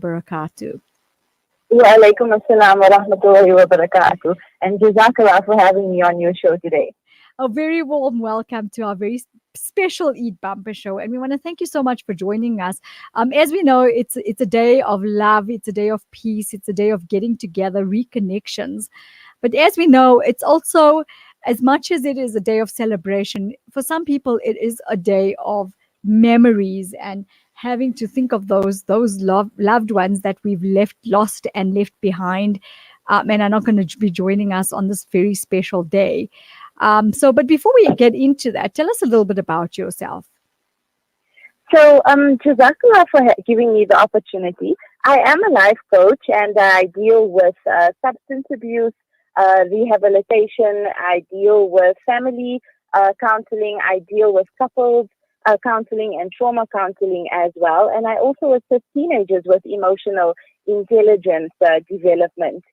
Barakatuh. Wa alaikum assalam wa rahmatullahi wa barakatuh. And jazakallah for having me on your show today. A very warm welcome to our very special Eid Bumper Show, and we want to thank you so much for joining us. As we know, it's a day of love, it's a day of peace, it's a day of getting together, reconnections. But as we know, it's also, as much as it is a day of celebration, for some people it is a day of memories and having to think of those loved ones that we've lost and left behind, and are not going to be joining us on this very special day. But before we get into that, tell us a little bit about yourself. So, jazakallah for giving me the opportunity. I am a life coach and I deal with substance abuse, rehabilitation. I deal with family counseling. I deal with couples counseling and trauma counseling as well. And I also assist teenagers with emotional intelligence development.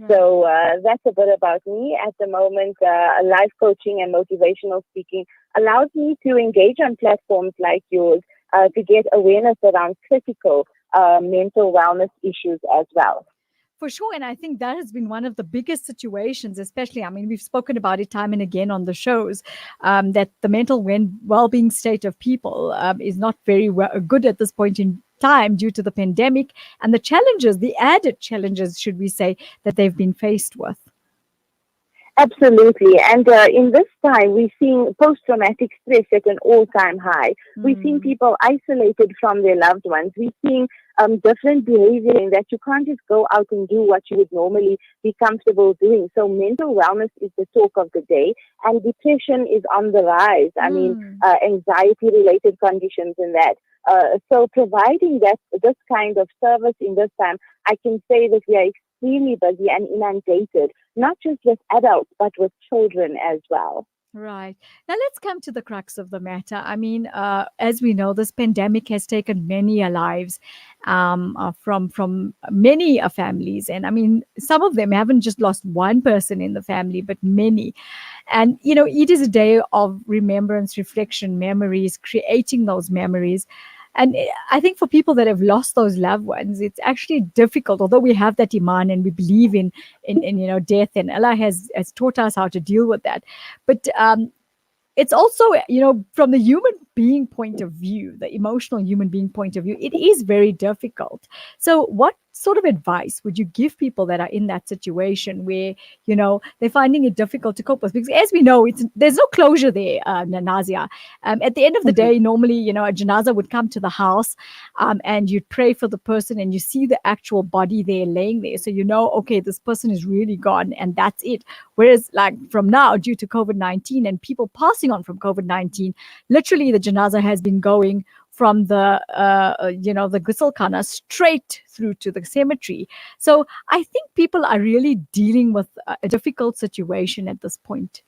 So that's a bit about me. At the moment, life coaching and motivational speaking allows me to engage on platforms like yours to get awareness around critical mental wellness issues as well. For sure. And I think that has been one of the biggest situations, especially, I mean, we've spoken about it time and again on the shows, that the mental well-being state of people is not very good at this point in time due to the pandemic and the challenges, the added challenges, should we say, that they've been faced with. Absolutely. And in this time, we're seeing post-traumatic stress at an all-time high. We're seeing people isolated from their loved ones. We're seeing different behavior in that you can't just go out and do what you would normally be comfortable doing. So mental wellness is the talk of the day, and depression is on the rise. I mean, anxiety-related conditions and that. So providing this kind of service in this time, I can say that we are extremely busy and inundated, not just with adults, but with children as well. Right. Now let's come to the crux of the matter. I mean, as we know, this pandemic has taken many lives from many families. And I mean, some of them haven't just lost one person in the family, but many. And, you know, it is a day of remembrance, reflection, memories, creating those memories. And I think for people that have lost those loved ones, it's actually difficult, although we have that iman and we believe in you know, death, and Allah has taught us how to deal with that. But it's also, you know, from the human being point of view, the emotional human being point of view, it is very difficult. So what sort of advice would you give people that are in that situation where, you know, they're finding it difficult to cope with? Because as we know, there's no closure there, Nazia. At the end of the day, normally, you know, a janaza would come to the house and you'd pray for the person and you see the actual body there laying there. So you know, okay, this person is really gone and that's it. Whereas like from now, due to COVID-19 and people passing on from COVID-19, literally the janaza has been going from the you know, the Ghusl straight through to the cemetery. So I think people are really dealing with a difficult situation at this point.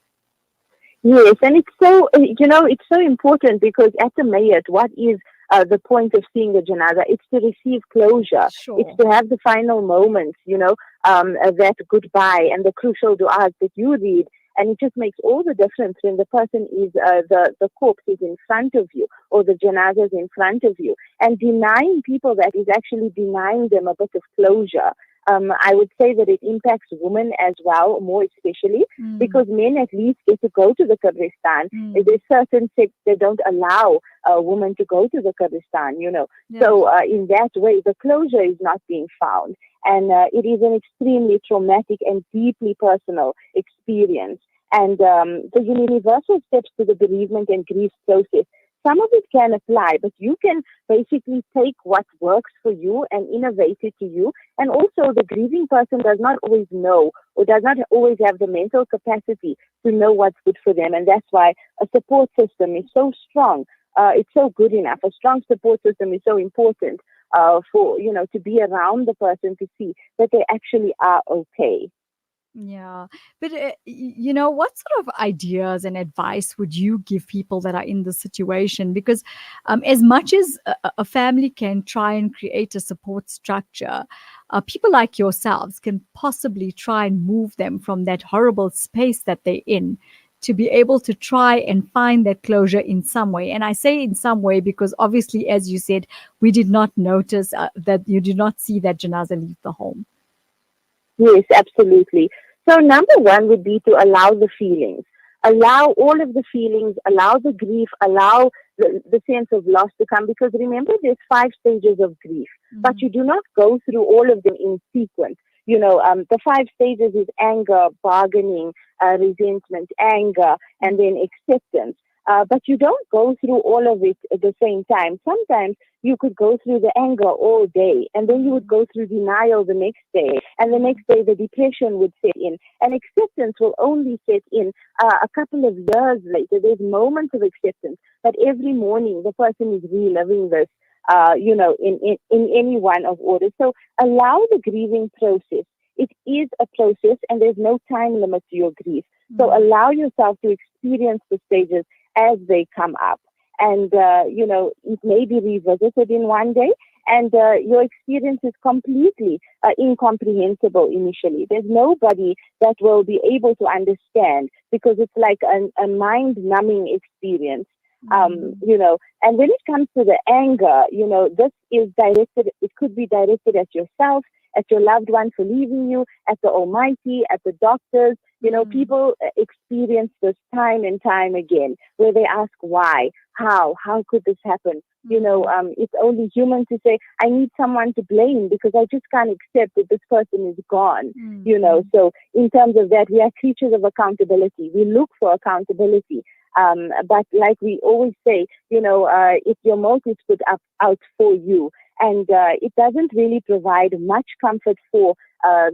Yes, and it's so, you know, it's so important because at the Mayat, what is the point of seeing the janaza? It's to receive closure. Sure. It's to have the final moments, you know, that goodbye and the crucial du'as that you read. And it just makes all the difference when the person is, the corpse is in front of you or the janazah is in front of you. And denying people that is actually denying them a bit of closure. I would say that it impacts women as well, more especially, because men at least get to go to the Kabristan. There's certain sects that don't allow women to go to the Kabristan, you know. Yes. So in that way, the closure is not being found. And it is an extremely traumatic and deeply personal experience. And the universal steps to the bereavement and grief process, some of it can apply, but you can basically take what works for you and innovate it to you. And also the grieving person does not always know or does not always have the mental capacity to know what's good for them. And that's why a support system is so strong. It's so good enough. A strong support system is so important for, you know, to be around the person to see that they actually are okay. Yeah. But, you know, what sort of ideas and advice would you give people that are in this situation? Because as much as a family can try and create a support structure, people like yourselves can possibly try and move them from that horrible space that they're in to be able to try and find that closure in some way. And I say in some way because obviously, as you said, we did not notice that you did not see that janaza leave the home. Yes, absolutely. So number one would be to allow the feelings. Allow all of the feelings, allow the grief, allow the sense of loss to come. Because remember, there's 5 stages of grief, but you do not go through all of them in sequence. The 5 stages is anger, bargaining, resentment, anger, and then acceptance. But you don't go through all of it at the same time. Sometimes you could go through the anger all day, and then you would go through denial the next day, and the next day the depression would set in, and acceptance will only set in a couple of years later. There's moments of acceptance, but every morning the person is reliving this, in any one of order. So allow the grieving process. It is a process, and there's no time limit to your grief. So allow yourself to experience the stages as they come up. And, it may be revisited in one day, and your experience is completely incomprehensible initially. There's nobody that will be able to understand, because it's like a mind-numbing experience. And when it comes to the anger, this is directed, it could be directed at yourself, at your loved one for leaving you, at the Almighty, at the doctors. People experience this time and time again, where they ask why, how could this happen? It's only human to say, I need someone to blame because I just can't accept that this person is gone. So in terms of that, we are creatures of accountability. We look for accountability. But like we always say, if your milk is put out for you, and it doesn't really provide much comfort for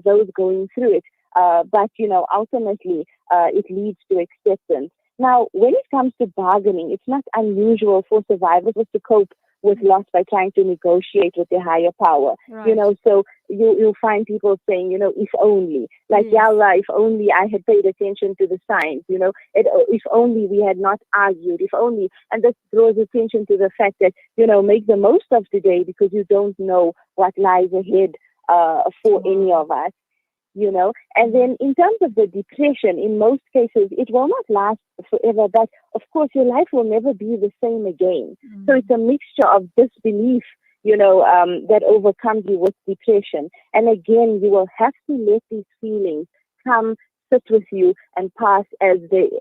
those going through it. But ultimately, it leads to acceptance. Now, when it comes to bargaining, it's not unusual for survivors to cope with loss by trying to negotiate with their higher power. Right. So you'll find people saying, if only, like, Yes. Yalla, if only I had paid attention to the signs, if only we had not argued, if only, and this draws attention to the fact that, make the most of today, because you don't know what lies ahead for any of us. And then in terms of the depression, in most cases, it will not last forever, but of course your life will never be the same again. So it's a mixture of disbelief, that overcomes you with depression. And again, you will have to let these feelings come, sit with you, and pass as they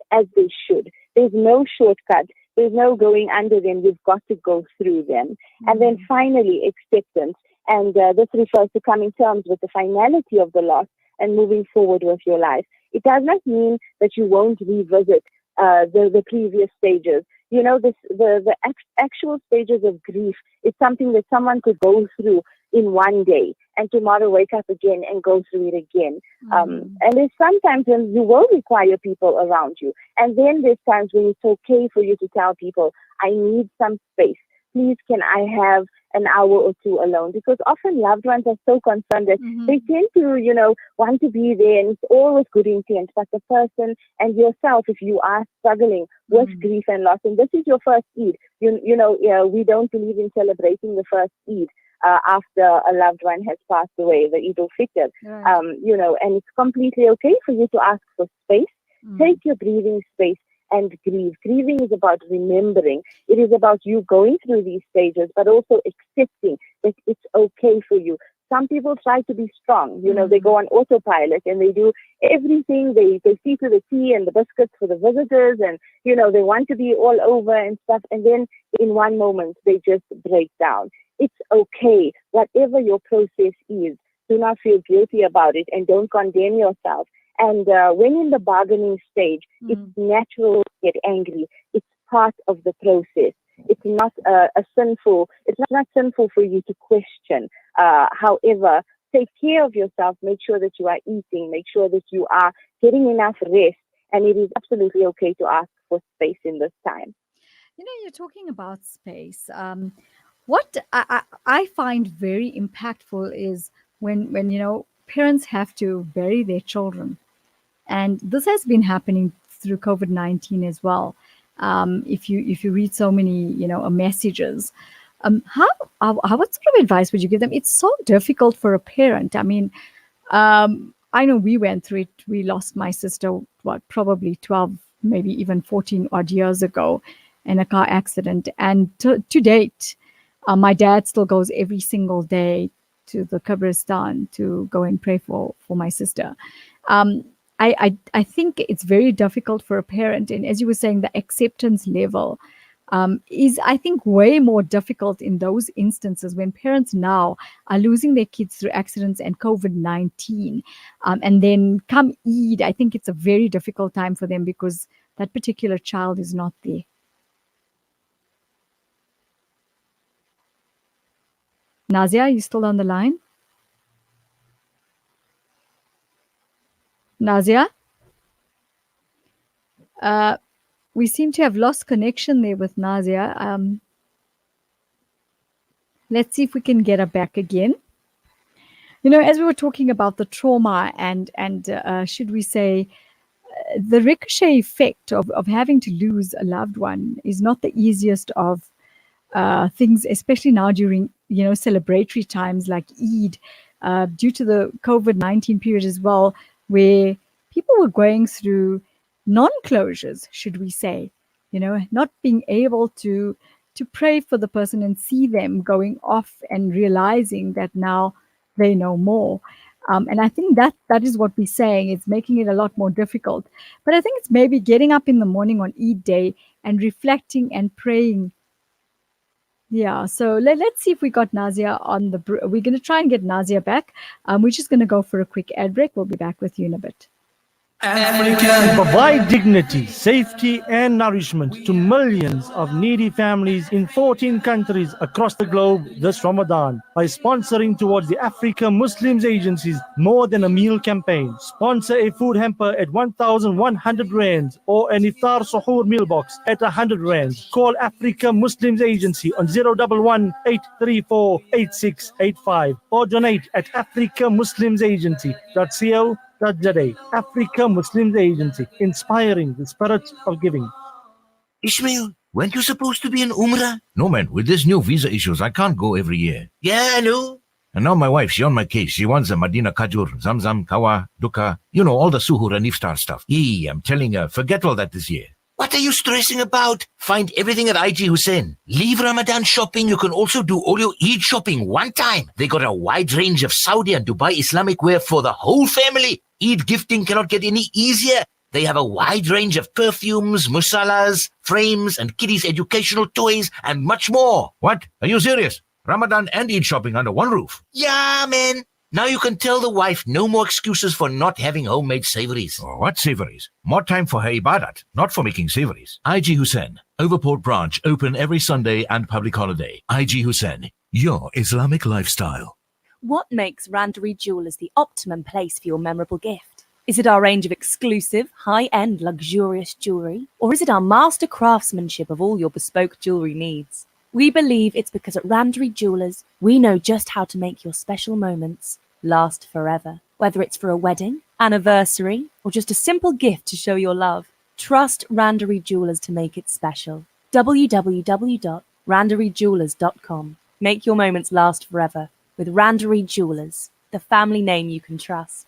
should. There's no shortcut. There's no going under them. You've got to go through them. And then finally, acceptance. And this refers to coming to terms with the finality of the loss and moving forward with your life. It does not mean that you won't revisit the previous stages. The actual stages of grief is something that someone could go through in one day, and tomorrow wake up again and go through it again. And there's sometimes when you will require people around you. And then there's times when it's okay for you to tell people, I need some space. Please, can I have an hour or two alone? Because often loved ones are so concerned that they tend to, want to be there, and it's all with good intent. But the person and yourself, if you are struggling with grief and loss, and this is your first Eid, we don't believe in celebrating the first Eid after a loved one has passed away, the Eid al-Fitr. Right. And it's completely okay for you to ask for space. Take your breathing space and grieve. Grieving is about remembering. It is about you going through these stages, but also accepting that it's okay for you. Some people try to be strong. They go on autopilot and they do everything. They see to the tea and the biscuits for the visitors, and, they want to be all over and stuff. And then in one moment, they just break down. It's okay. Whatever your process is, do not feel guilty about it, and don't condemn yourself. And when in the bargaining stage, it's natural to get angry. It's part of the process. It's not it's not sinful for you to question. However, take care of yourself. Make sure that you are eating. Make sure that you are getting enough rest. And it is absolutely okay to ask for space in this time. You're talking about space. What I find very impactful is when parents have to bury their children. And this has been happening through COVID-19 as well. If you read so many messages, what sort of advice would you give them? It's so difficult for a parent. I mean, I know we went through it. We lost my sister, probably 12 maybe even 14 odd years ago in a car accident. And to date, my dad still goes every single day to the Kabristan to go and pray for my sister. Um, I think it's very difficult for a parent, and as you were saying, the acceptance level is, I think, way more difficult in those instances when parents now are losing their kids through accidents and COVID-19. And then come Eid, I think it's a very difficult time for them because that particular child is not there. Nazia, are you still on the line? Nazia? We seem to have lost connection there with Nazia. Let's see if we can get her back again. You know, as we were talking about the trauma and should we say, the ricochet effect of having to lose a loved one is not the easiest of things, especially now during, you know, celebratory times like Eid, due to the COVID-19 period as well, where people were going through non-closures, should we say, you know, not being able to pray for the person and see them going off and realizing that now they know more. And I think that is what we're saying. It's making it a lot more difficult. But I think it's maybe getting up in the morning on Eid day and reflecting and praying. Yeah, so let's see if we got Nazia on the... We're going to try and get Nazia back. We're just going to go for a quick ad break. We'll be back with you in a bit. Africa. Provide dignity, safety and nourishment to millions of needy families in 14 countries across the globe this Ramadan by sponsoring towards the Africa Muslims Agency's More Than a Meal campaign. Sponsor a food hamper at 1,100 rands or an iftar suhoor meal box at 100 rands. Call Africa Muslims Agency on 011 834 8685 or donate at africamuslimsagency.co. Africa Muslims Agency, inspiring the spirit of giving. Ishmael, weren't you supposed to be in Umrah? No, man. With this new visa issues, I can't go every year. Yeah, I know. And now my wife, she on my case. She wants the Madina Kajur, Zamzam, Kawa, Dukkha. You know, all the suhoor and iftar stuff. I'm telling her, forget all that this year. What are you stressing about? Find everything at IG Hussein. Leave Ramadan shopping. You can also do all your Eid shopping one time. They got a wide range of Saudi and Dubai Islamic wear for the whole family. Eid gifting cannot get any easier. They have a wide range of perfumes, musallas, frames, and kiddies' educational toys, and much more. What? Are you serious? Ramadan and Eid shopping under one roof? Yeah, man. Now you can tell the wife no more excuses for not having homemade savories. Oh, what savories? More time for her ibadat, not for making savories. IG Hussein, Overport branch, open every Sunday and public holiday. IG Hussein, your Islamic lifestyle. What makes Randery Jewelers the optimum place for your memorable gift? Is it our range of exclusive, high-end, luxurious jewelry? Or is it our master craftsmanship of all your bespoke jewelry needs? We believe it's because at Randery Jewelers, we know just how to make your special moments last forever. Whether it's for a wedding, anniversary, or just a simple gift to show your love, trust Randery Jewelers to make it special. www.randeryjewelers.com. Make your moments last forever with Randery Jewelers, the family name you can trust.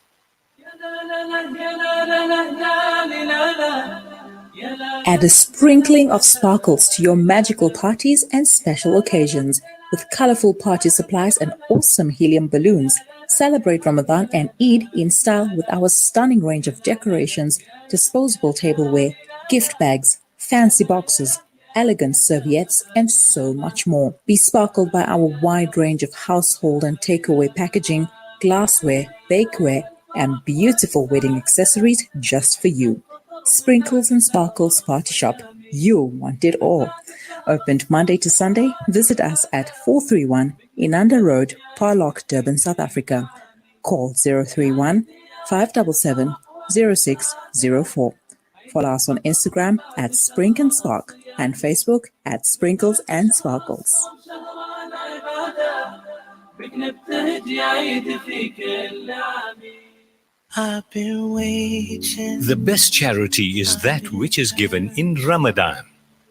Add a sprinkling of sparkles to your magical parties and special occasions with colorful party supplies and awesome helium balloons. Celebrate Ramadan and Eid in style with our stunning range of decorations, disposable tableware, gift bags, fancy boxes, elegant serviettes, and so much more. Be sparkled by our wide range of household and takeaway packaging, glassware, bakeware, and beautiful wedding accessories just for you. Sprinkles and Sparkles Party Shop. You'll want it all. Opened Monday to Sunday. Visit us at 431 Inanda Road, Parlock, Durban, South Africa. Call 031 577 0604. Follow us on Instagram at Sprink and Spark and Facebook at Sprinkles and Sparkles. I've been waiting. The best charity is that which is given in Ramadan.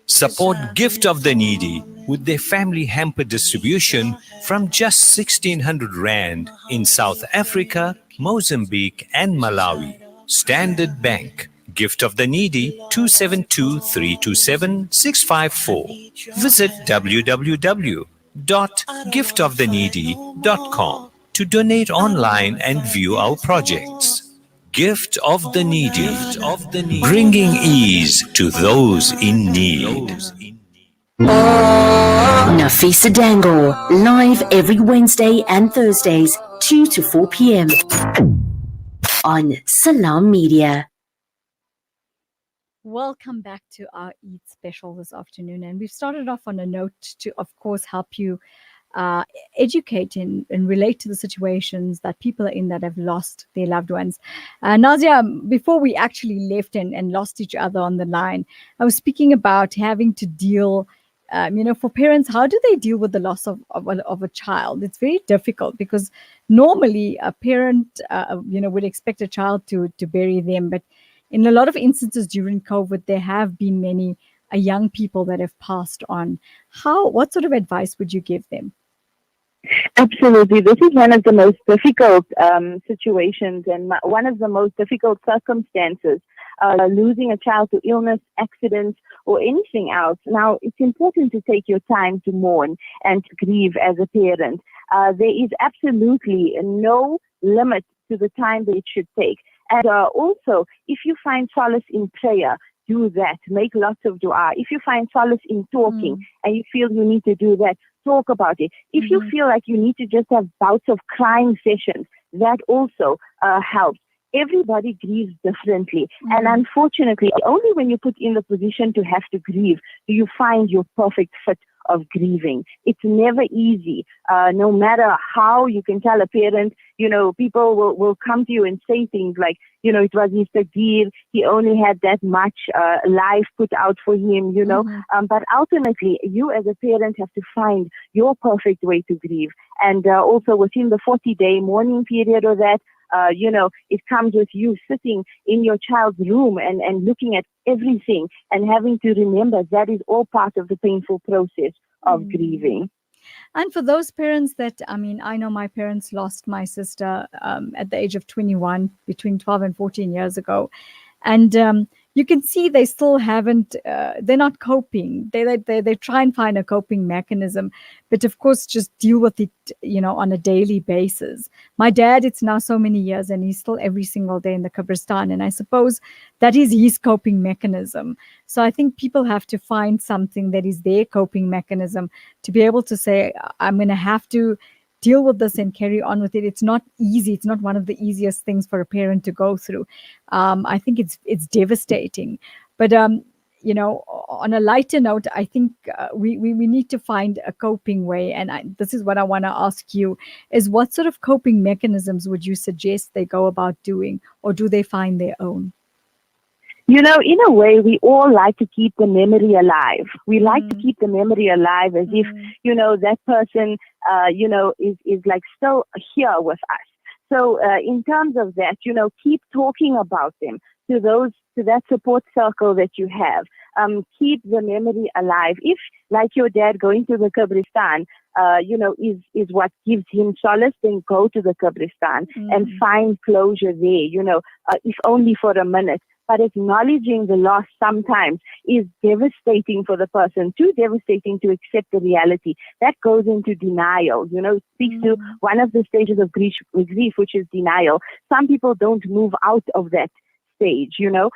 Support Gift of the Needy with their family hamper distribution from just 1,600 Rand in South Africa, Mozambique and Malawi. Standard Bank, Gift of the Needy 272-327-654. Visit www.giftoftheneedy.com to donate online and view our projects. Gift of the Needy, bringing ease to those in need. Nafisa Dangle, live every Wednesday and Thursdays, 2 to 4 p.m. on Salam Media. Welcome back to our Eid special this afternoon. And we've started off on a note to, of course, help you educate and relate to the situations that people are in that have lost their loved ones. Nazia, before we actually left and lost each other on the line, I was speaking about having to deal, for parents, how do they deal with the loss of a child? It's very difficult because normally a parent, would expect a child to bury them, but in a lot of instances during COVID, there have been many young people that have passed on. What sort of advice would you give them? Absolutely. This is one of the most difficult situations and one of the most difficult circumstances, losing a child to illness, accidents, or anything else. Now, it's important to take your time to mourn and to grieve as a parent. There is absolutely no limit to the time that it should take. And also, if you find solace in prayer, do that. Make lots of dua. If you find solace in talking and you feel you need to do that, talk about it. If you feel like you need to just have bouts of crying sessions, that also helps. Everybody grieves differently. And unfortunately, only when you put in the position to have to grieve do you find your perfect fit of grieving. It's never easy. No matter how you can tell a parent, people will come to you and say things like, it was his taqdeer, he only had that much life put out for him, but ultimately you as a parent have to find your perfect way to grieve. And also within the 40-day mourning period or that, it comes with you sitting in your child's room and looking at everything and having to remember that is all part of the painful process of grieving. And for those parents that, I know my parents lost my sister at the age of 21, between 12 and 14 years ago. And you can see they still haven't, they're not coping. They try and find a coping mechanism, but of course just deal with it, on a daily basis. My dad, it's now so many years and he's still every single day in the Qabristan. And I suppose that is his coping mechanism. So I think people have to find something that is their coping mechanism to be able to say, I'm going to have to deal with this and carry on with it. It's not easy. It's not one of the easiest things for a parent to go through. I think it's devastating. But on a lighter note, I think we need to find a coping way. And this is what I want to ask you: is what sort of coping mechanisms would you suggest they go about doing, or do they find their own? In a way, we all like to keep the memory alive. We like to keep the memory alive as if, that person, is like still here with us. So in terms of that, keep talking about them to that support circle that you have. Keep the memory alive. If, like your dad, going to the Qabristan, is what gives him solace, then go to the Qabristan and find closure there, if only for a minute. But acknowledging the loss sometimes is devastating for the person, too devastating to accept the reality. That goes into denial, it speaks to one of the stages of grief, which is denial. Some people don't move out of that stage, and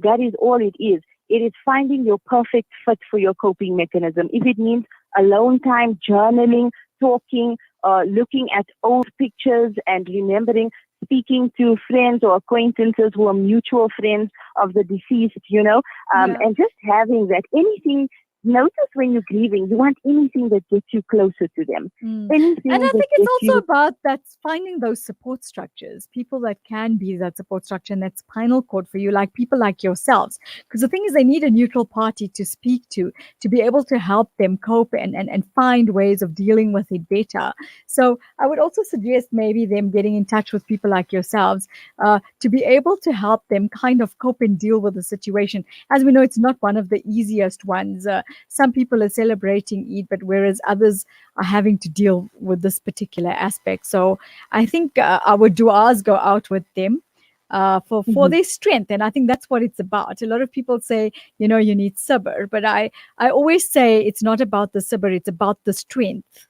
that is all it is. It is finding your perfect fit for your coping mechanism. If it means alone time, journaling, talking, looking at old pictures and remembering, speaking to friends or acquaintances who are mutual friends of the deceased, and just having that. Anything, notice when you're grieving, you want anything that gets you closer to them. And I think it's also about that, finding those support structures, people that can be that support structure and that spinal cord for you, like people like yourselves. Because the thing is, they need a neutral party to speak to be able to help them cope and find ways of dealing with it better. So I would also suggest maybe them getting in touch with people like yourselves to be able to help them kind of cope and deal with the situation. As we know, it's not one of the easiest ones. Some people are celebrating Eid, but whereas others are having to deal with this particular aspect. So I think our du'as go out with them. for their strength. And I think that's what it's about. A lot of people say, you need sabr, but I always say it's not about the sabr, it's about the strength.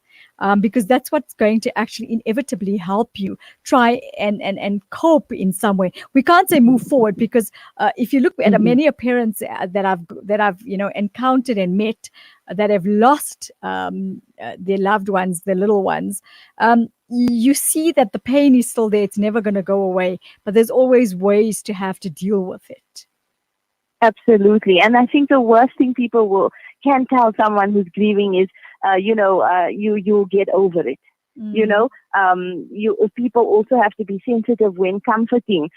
Because that's what's going to actually inevitably help you try and cope in some way. We can't say move forward, because if you look at many parents that I've encountered and met that have lost their loved ones, their little ones, you see that the pain is still there. It's never going to go away, but there's always ways to have to deal with it. Absolutely. And I think the worst thing people can tell someone who's grieving is, you'll get over it. People also have to be sensitive when comforting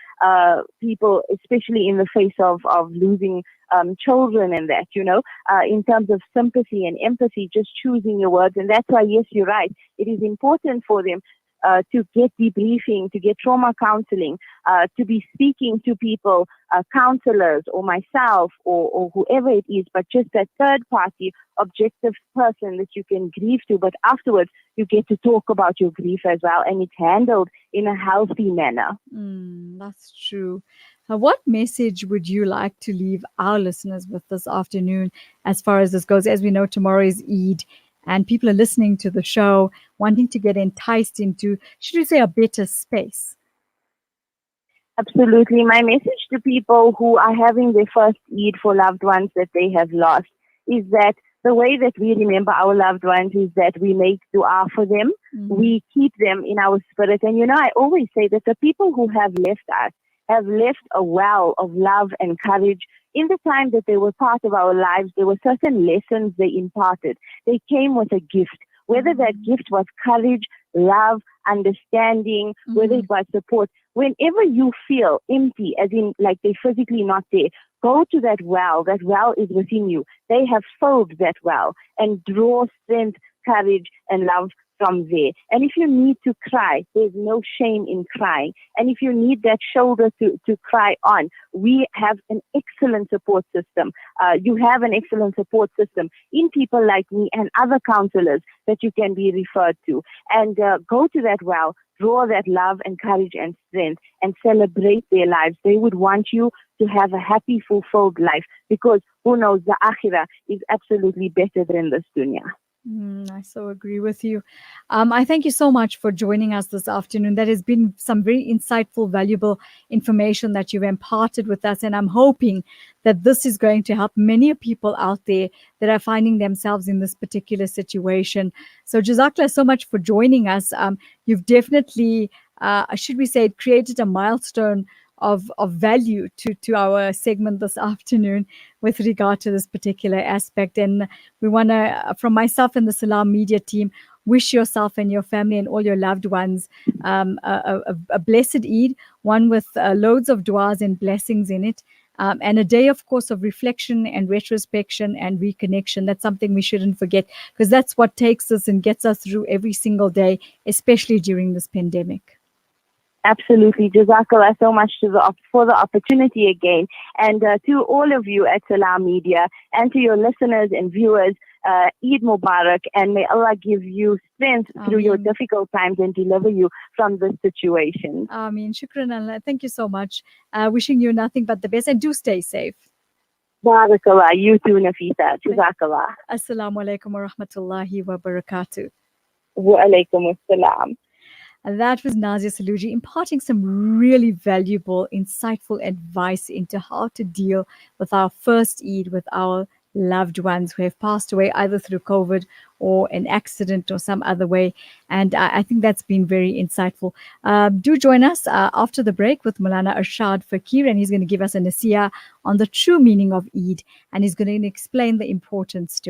people, especially in the face of losing children and that, in terms of sympathy and empathy, just choosing your words. And that's why, yes, you're right. It is important for them to get debriefing, to get trauma counseling, to be speaking to people, counselors or myself or whoever it is, but just that third party, objective person that you can grieve to, but afterwards you get to talk about your grief as well, and it's handled in a healthy manner. That's true. What message would you like to leave our listeners with this afternoon as far as this goes? As we know, tomorrow is Eid, and people are listening to the show, wanting to get enticed into, should we say, a better space? Absolutely. My message to people who are having their first Eid for loved ones that they have lost is that the way that we remember our loved ones is that we make dua for them. We keep them in our spirit. And, I always say that the people who have left us have left a well of love and courage. In the time that they were part of our lives, there were certain lessons they imparted. They came with a gift, whether that gift was courage, love, understanding, whether it was support. Whenever you feel empty, as in like they're physically not there, go to that well. That well is within you. They have filled that well, and draw strength, courage, and love from there. And if you need to cry, there's no shame in crying. And if you need that shoulder to cry on, we have an excellent support system. You have an excellent support system in people like me and other counselors that you can be referred to. And go to that well, draw that love and courage and strength, and celebrate their lives. They would want you to have a happy, fulfilled life, because who knows, the akhirah is absolutely better than this dunya. I so agree with you. I thank you so much for joining us this afternoon. That has been some very insightful, valuable information that you've imparted with us. And I'm hoping that this is going to help many people out there that are finding themselves in this particular situation. So Jazakallah so much for joining us. You've definitely, should we say, created a milestone of value to our segment this afternoon with regard to this particular aspect. And we want to, from myself and the Salam Media team, wish yourself and your family and all your loved ones a blessed Eid, one with loads of du'as and blessings in it, and a day, of course, of reflection and retrospection and reconnection. That's something we shouldn't forget, because that's what takes us and gets us through every single day, especially during this pandemic. Absolutely. Jazakallah so much for the opportunity again. And to all of you at Salam Media, and to your listeners and viewers, Eid Mubarak, and may Allah give you strength through your difficult times and deliver you from this situation. Ameen. Shukran Allah. Thank you so much. Wishing you nothing but the best, and do stay safe. Barakallah. You too, Nafisa. Jazakallah. Assalamu alaikum wa rahmatullahi wa barakatuh. Wa alaikum assalam. And that was Nazia Saloojie imparting some really valuable, insightful advice into how to deal with our first Eid with our loved ones who have passed away either through COVID or an accident or some other way. And I think that's been very insightful. Do join us after the break with Maulana Arshad Fakir, and he's going to give us a nasiyah on the true meaning of Eid, and he's going to explain the importance to us.